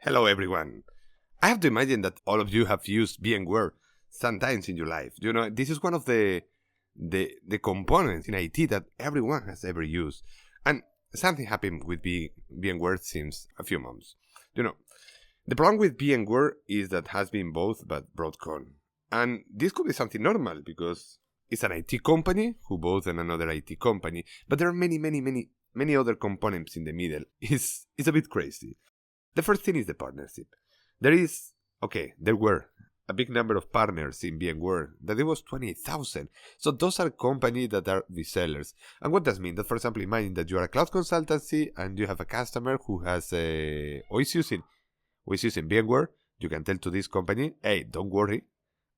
Hello everyone. I have to imagine that all of you have used VMware sometimes in your life. This is one of the components in IT that everyone has ever used. And something happened with VMware since a few months. You know, the problem with VMware is that has been both but Broadcom. And this could be something normal because it's an IT company who bought another IT company, but there are many other components in the middle. It's a bit crazy. The first thing is the partnership. There were a big number of partners in VMware, that it was 20,000. So those are companies that are resellers. And what does mean? That, for example, imagine that you are a cloud consultancy and you have a customer who has who is using VMware. You can tell to this company, hey, don't worry,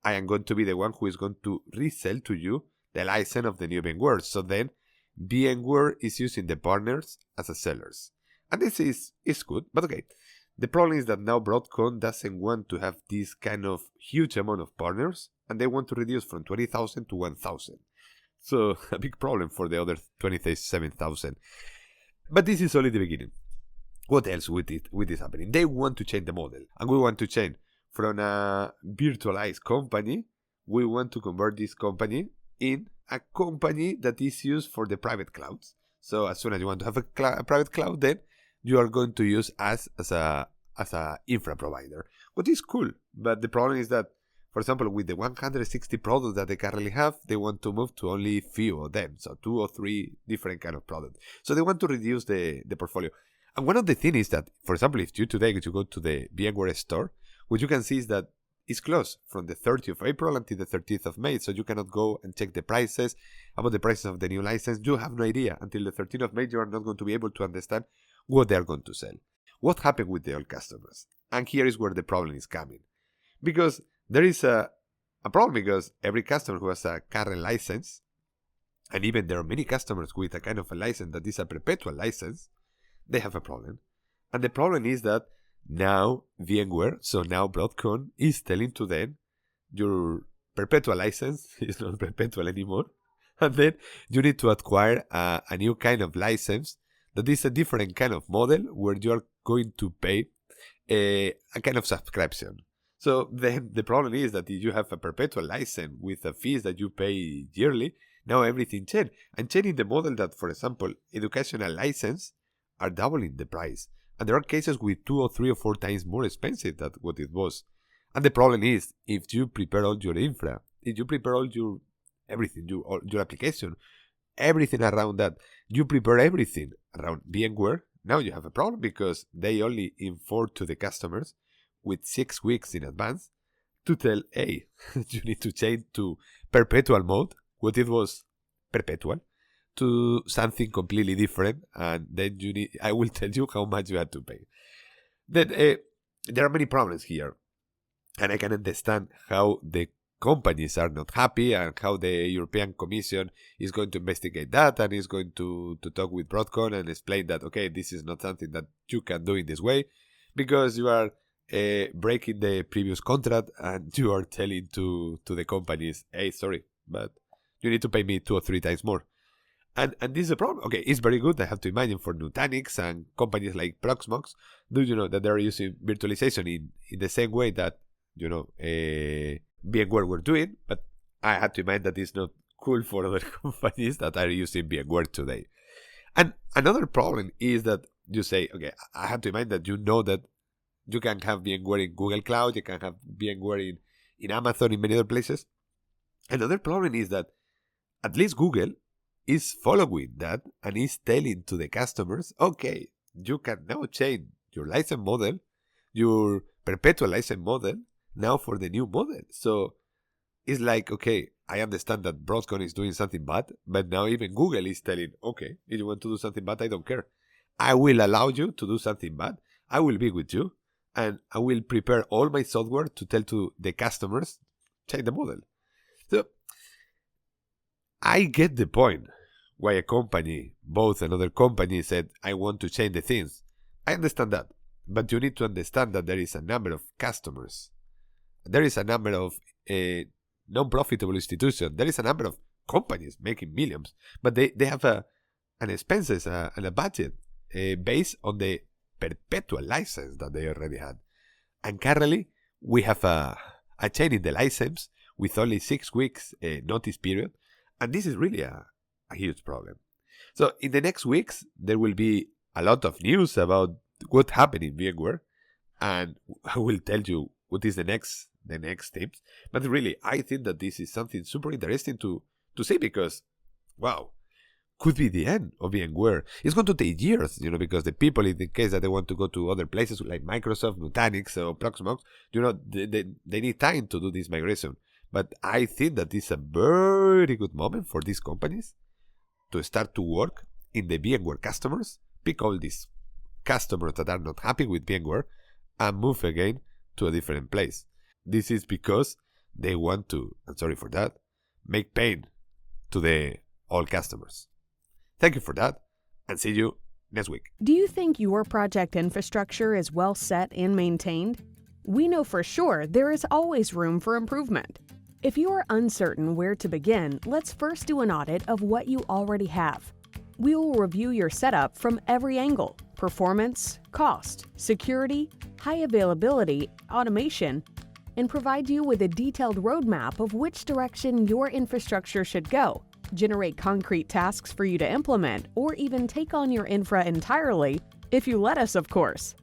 I am going to be the one who is going to resell to you the license of the new VMware. So then VMware is using the partners as a sellers. And this is good, but okay. The problem is that now Broadcom doesn't want to have this kind of huge amount of partners, and they want to reduce from 20,000 to 1,000. So a big problem for the other 27,000. But this is only the beginning. What else with this happening? They want to change the model, and we want to change from a virtualized company. We want to convert this company in a company that is used for the private clouds. So as soon as you want to have a private cloud, then you are going to use us as a infra provider, which is cool. But the problem is that, for example, with the 160 products that they currently have, they want to move to only few of them, so 2 or 3 different kind of products. So they want to reduce the portfolio. And one of the things is that, for example, if you go to the VMware store, what you can see is that it's closed from the 30th of April until the 30th of May. So you cannot go and check the prices, about the prices of the new license. You have no idea. Until the 13th of May, you are not going to be able to understand what they are going to sell. What happened with the old customers? And here is where the problem is coming. Because there is a problem, because every customer who has a current license, and even there are many customers with a kind of a license that is a perpetual license, they have a problem. And the problem is that now VMware, so now Broadcom, is telling to them, your perpetual license is not perpetual anymore. And then you need to acquire a new kind of license that is a different kind of model where you are going to pay a kind of subscription. So then the problem is that if you have a perpetual license with the fees that you pay yearly, now everything changed. And changing the model that, for example, educational license are doubling the price. And there are cases with 2 or 3 or 4 times more expensive than what it was. And the problem is, if you prepare all your infra, if you prepare all your everything, your application, everything around that, you prepare everything around VMware, now you have a problem because they only inform to the customers with 6 weeks in advance to tell, hey, you need to change to perpetual mode, what it was perpetual, to something completely different, and then I will tell you how much you have to pay. Then there are many problems here, and I can understand how the companies are not happy and how the European Commission is going to investigate that and is going to talk with Broadcom and explain that, okay, this is not something that you can do in this way because you are breaking the previous contract and you are telling to the companies, hey, sorry, but you need to pay me 2 or 3 times more. And this is a problem. Okay, it's very good. I have to imagine for Nutanix and companies like Proxmox, do you know that they're using virtualization in the same way that, VMware were doing, but I had to imagine that it's not cool for other companies that are using VMware today. And another problem is that you say, okay, I have to imagine that you know that you can have VMware in Google Cloud, you can have VMware in Amazon, in many other places. Another problem is that at least Google is following that and is telling to the customers, okay, you can now change your license model, your perpetual license model, now for the new model. So it's like, okay, I understand that Broadcom is doing something bad, but now even Google is telling, okay, if you want to do something bad, I don't care. I will allow you to do something bad. I will be with you, and I will prepare all my software to tell to the customers, change the model. So I get the point why a company, both another company, said, I want to change the things. I understand that. But you need to understand that there is a number of customers. There is a number of non-profitable institutions. There is a number of companies making millions. But they have an expenses and a budget based on the perpetual license that they already had. And currently, we have a change in the license with only 6 weeks notice period. And this is really a huge problem. So in the next weeks, there will be a lot of news about what happened in VMware. And I will tell you what is the next steps. But really, I think that this is something super interesting to see because, wow, could be the end of VMware. It's going to take years, because the people, in the case that they want to go to other places like Microsoft, Nutanix, or Proxmox, they need time to do this migration. But I think that this is a very good moment for these companies to start to work in the VMware customers, pick all these customers that are not happy with VMware, and move again to a different place. This is because they want to, I'm sorry for that, make pain to the all customers. Thank you for that, and see you next week. Do you think your project infrastructure is well set and maintained? We know for sure there is always room for improvement. If you are uncertain where to begin, let's first do an audit of what you already have. We will review your setup from every angle: performance, cost, security, high availability, automation, and provide you with a detailed roadmap of which direction your infrastructure should go. Generate concrete tasks for you to implement, or even take on your infra entirely, if you let us, of course.